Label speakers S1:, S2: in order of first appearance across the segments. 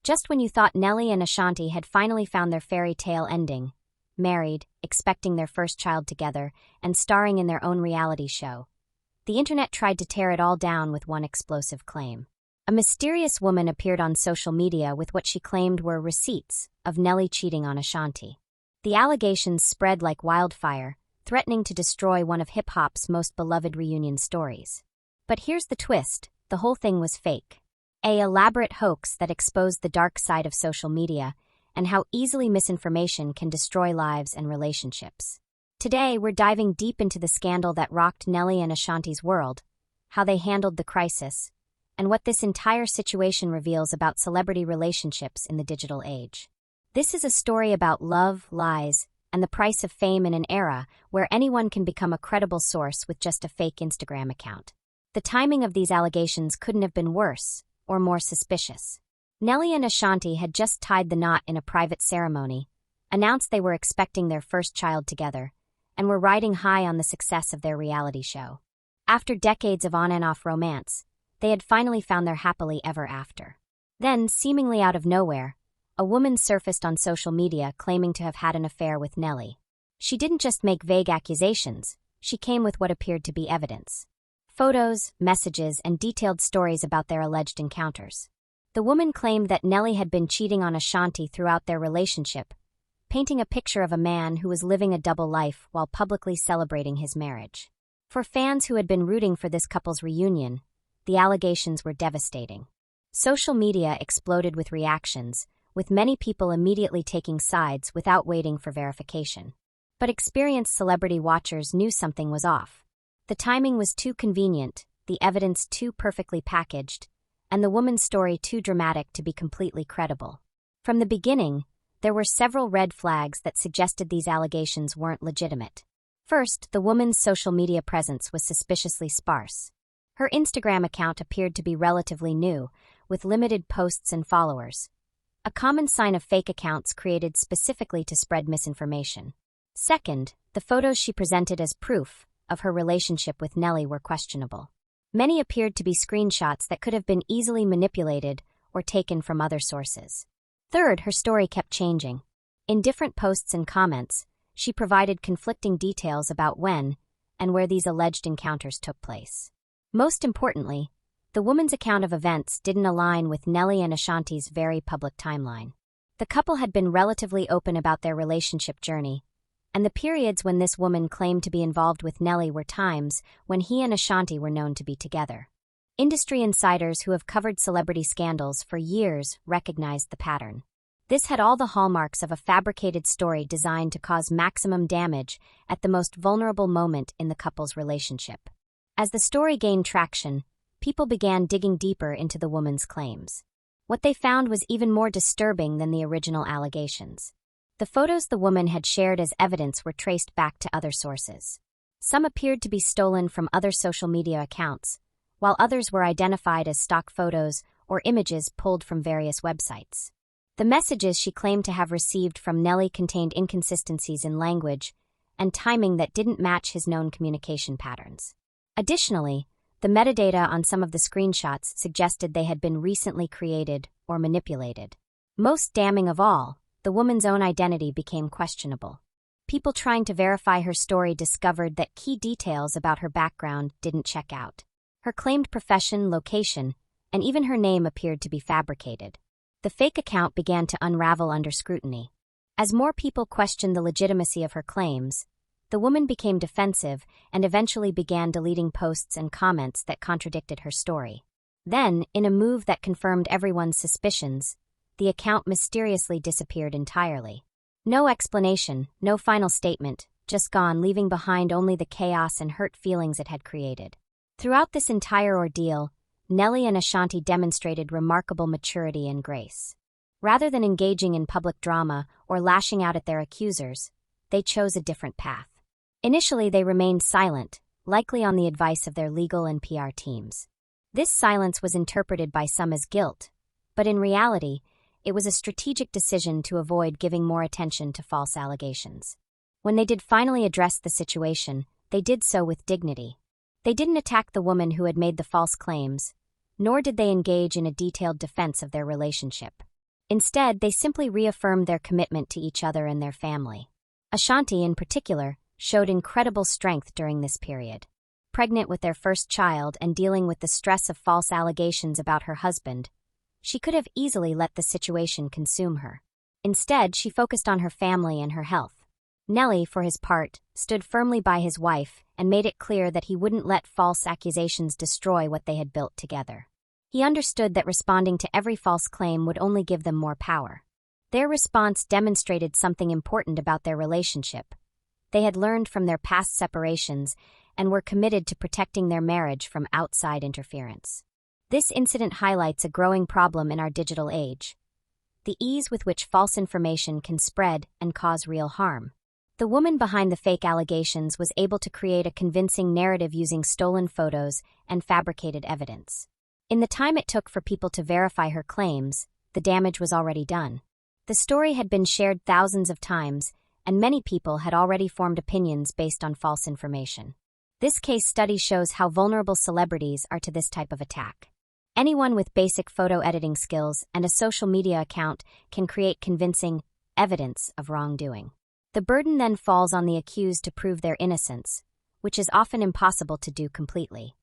S1: Just when you thought Nelly and Ashanti had finally found their fairy tale ending, married, expecting their first child together, and starring in their own reality show, the internet tried to tear it all down with one explosive claim. A mysterious woman appeared on social media with what she claimed were receipts of Nelly cheating on Ashanti. The allegations spread like wildfire, threatening to destroy one of hip-hop's most beloved reunion stories. But here's the twist: the whole thing was fake. An elaborate hoax that exposed the dark side of social media and how easily misinformation can destroy lives and relationships. Today, we're diving deep into the scandal that rocked Nelly and Ashanti's world, how they handled the crisis, and what this entire situation reveals about celebrity relationships in the digital age. This is a story about love, lies, and the price of fame in an era where anyone can become a credible source with just a fake Instagram account. The timing of these allegations couldn't have been worse or more suspicious. Nelly and Ashanti had just tied the knot in a private ceremony, announced they were expecting their first child together, and were riding high on the success of their reality show. After decades of on and off romance, they had finally found their happily ever after. Then, seemingly out of nowhere, a woman surfaced on social media claiming to have had an affair with Nelly. She didn't just make vague accusations, she came with what appeared to be evidence. Photos, messages, and detailed stories about their alleged encounters. The woman claimed that Nelly had been cheating on Ashanti throughout their relationship, painting a picture of a man who was living a double life while publicly celebrating his marriage. For fans who had been rooting for this couple's reunion, the allegations were devastating. Social media exploded with reactions, with many people immediately taking sides without waiting for verification. But experienced celebrity watchers knew something was off. The timing was too convenient, the evidence too perfectly packaged, and the woman's story too dramatic to be completely credible. From the beginning, there were several red flags that suggested these allegations weren't legitimate. First, the woman's social media presence was suspiciously sparse. Her Instagram account appeared to be relatively new, with limited posts and followers, a common sign of fake accounts created specifically to spread misinformation. Second, the photos she presented as proof of her relationship with Nelly were questionable. Many appeared to be screenshots that could have been easily manipulated or taken from other sources. Third, her story kept changing. In different posts and comments, she provided conflicting details about when and where these alleged encounters took place. Most importantly, the woman's account of events didn't align with Nelly and Ashanti's very public timeline. The couple had been relatively open about their relationship journey, and the periods when this woman claimed to be involved with Nelly were times when he and Ashanti were known to be together. Industry insiders who have covered celebrity scandals for years recognized the pattern. This had all the hallmarks of a fabricated story designed to cause maximum damage at the most vulnerable moment in the couple's relationship. As the story gained traction, people began digging deeper into the woman's claims. What they found was even more disturbing than the original allegations. The photos the woman had shared as evidence were traced back to other sources. Some appeared to be stolen from other social media accounts, while others were identified as stock photos or images pulled from various websites. The messages she claimed to have received from Nelly contained inconsistencies in language and timing that didn't match his known communication patterns. Additionally, the metadata on some of the screenshots suggested they had been recently created or manipulated. Most damning of all, the woman's own identity became questionable. People trying to verify her story discovered that key details about her background didn't check out. Her claimed profession, location, and even her name appeared to be fabricated. The fake account began to unravel under scrutiny. As more people questioned the legitimacy of her claims, the woman became defensive and eventually began deleting posts and comments that contradicted her story. Then, in a move that confirmed everyone's suspicions, the account mysteriously disappeared entirely. No explanation, no final statement, just gone, leaving behind only the chaos and hurt feelings it had created. Throughout this entire ordeal, Nelly and Ashanti demonstrated remarkable maturity and grace. Rather than engaging in public drama or lashing out at their accusers, they chose a different path. Initially, they remained silent, likely on the advice of their legal and PR teams. This silence was interpreted by some as guilt, but in reality, it was a strategic decision to avoid giving more attention to false allegations. When they did finally address the situation, they did so with dignity. They didn't attack the woman who had made the false claims, nor did they engage in a detailed defense of their relationship. Instead, they simply reaffirmed their commitment to each other and their family. Ashanti, in particular, showed incredible strength during this period. Pregnant with their first child and dealing with the stress of false allegations about her husband, she could have easily let the situation consume her. Instead, she focused on her family and her health. Nelly, for his part, stood firmly by his wife and made it clear that he wouldn't let false accusations destroy what they had built together. He understood that responding to every false claim would only give them more power. Their response demonstrated something important about their relationship. They had learned from their past separations and were committed to protecting their marriage from outside interference. This incident highlights a growing problem in our digital age: the ease with which false information can spread and cause real harm. The woman behind the fake allegations was able to create a convincing narrative using stolen photos and fabricated evidence. In the time it took for people to verify her claims, the damage was already done. The story had been shared thousands of times, and many people had already formed opinions based on false information. This case study shows how vulnerable celebrities are to this type of attack. Anyone with basic photo editing skills and a social media account can create convincing evidence of wrongdoing. The burden then falls on the accused to prove their innocence, which is often impossible to do completely.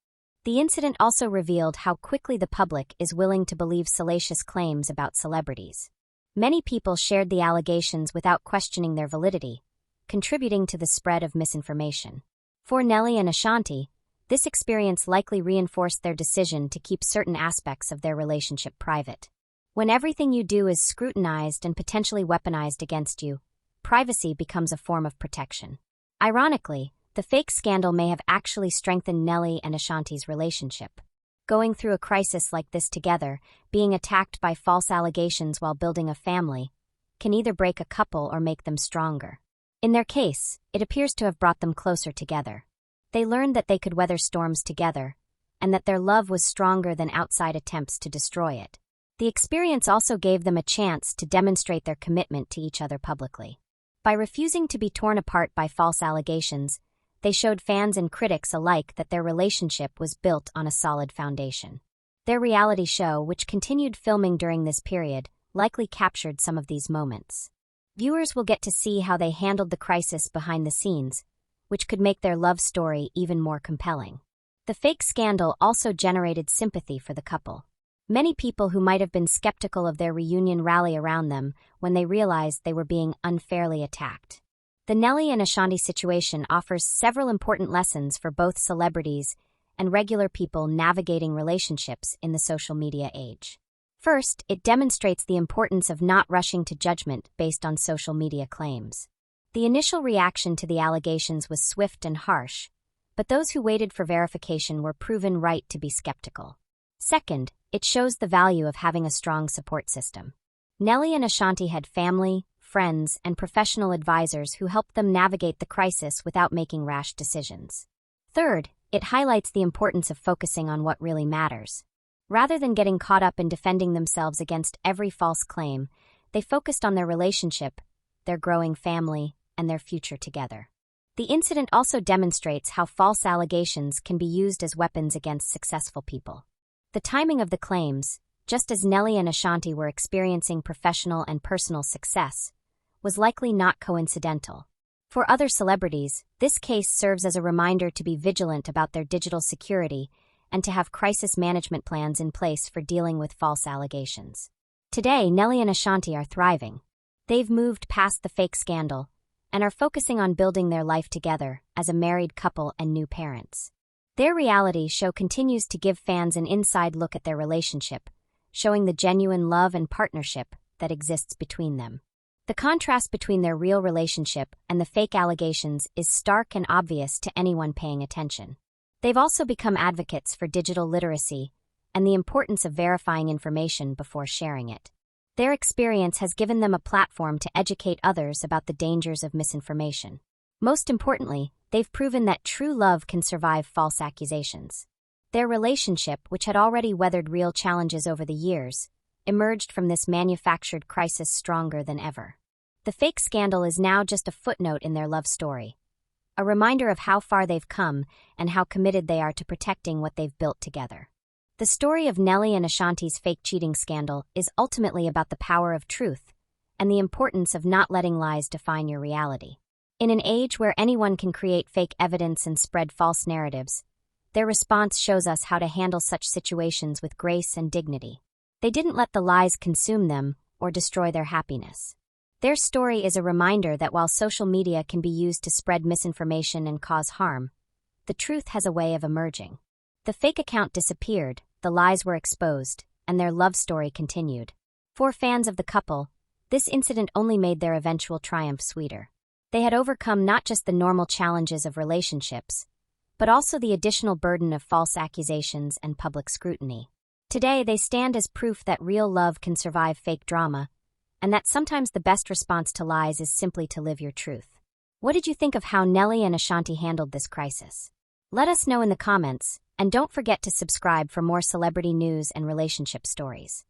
S1: The incident also revealed how quickly the public is willing to believe salacious claims about celebrities. Many people shared the allegations without questioning their validity, contributing to the spread of misinformation. For Nelly and Ashanti, this experience likely reinforced their decision to keep certain aspects of their relationship private. When everything you do is scrutinized and potentially weaponized against you, privacy becomes a form of protection. Ironically, the fake scandal may have actually strengthened Nelly and Ashanti's relationship. Going through a crisis like this together, being attacked by false allegations while building a family, can either break a couple or make them stronger. In their case, it appears to have brought them closer together. They learned that they could weather storms together, and that their love was stronger than outside attempts to destroy it. The experience also gave them a chance to demonstrate their commitment to each other publicly. By refusing to be torn apart by false allegations, they showed fans and critics alike that their relationship was built on a solid foundation. Their reality show, which continued filming during this period, likely captured some of these moments. Viewers will get to see how they handled the crisis behind the scenes, which could make their love story even more compelling. The fake scandal also generated sympathy for the couple. Many people who might have been skeptical of their reunion rally around them when they realized they were being unfairly attacked. The Nelly and Ashanti situation offers several important lessons for both celebrities and regular people navigating relationships in the social media age. First, it demonstrates the importance of not rushing to judgment based on social media claims. The initial reaction to the allegations was swift and harsh, but those who waited for verification were proven right to be skeptical. Second, it shows the value of having a strong support system. Nelly and Ashanti had family, friends, and professional advisors who helped them navigate the crisis without making rash decisions. Third, it highlights the importance of focusing on what really matters. Rather than getting caught up in defending themselves against every false claim, they focused on their relationship, their growing family, and their future together. The incident also demonstrates how false allegations can be used as weapons against successful people. The timing of the claims, just as Nelly and Ashanti were experiencing professional and personal success, was likely not coincidental. For other celebrities, this case serves as a reminder to be vigilant about their digital security and to have crisis management plans in place for dealing with false allegations. Today, Nelly and Ashanti are thriving. They've moved past the fake scandal and are focusing on building their life together as a married couple and new parents. Their reality show continues to give fans an inside look at their relationship, showing the genuine love and partnership that exists between them. The contrast between their real relationship and the fake allegations is stark and obvious to anyone paying attention. They've also become advocates for digital literacy and the importance of verifying information before sharing it. Their experience has given them a platform to educate others about the dangers of misinformation. Most importantly, they've proven that true love can survive false accusations. Their relationship, which had already weathered real challenges over the years, emerged from this manufactured crisis stronger than ever. The fake scandal is now just a footnote in their love story, a reminder of how far they've come and how committed they are to protecting what they've built together. The story of Nelly and Ashanti's fake cheating scandal is ultimately about the power of truth and the importance of not letting lies define your reality. In an age where anyone can create fake evidence and spread false narratives, their response shows us how to handle such situations with grace and dignity. They didn't let the lies consume them or destroy their happiness. Their story is a reminder that while social media can be used to spread misinformation and cause harm, the truth has a way of emerging. The fake account disappeared, the lies were exposed, and their love story continued. For fans of the couple, this incident only made their eventual triumph sweeter. They had overcome not just the normal challenges of relationships, but also the additional burden of false accusations and public scrutiny. Today, they stand as proof that real love can survive fake drama, and that sometimes the best response to lies is simply to live your truth. What did you think of how Nelly and Ashanti handled this crisis? Let us know in the comments, and don't forget to subscribe for more celebrity news and relationship stories.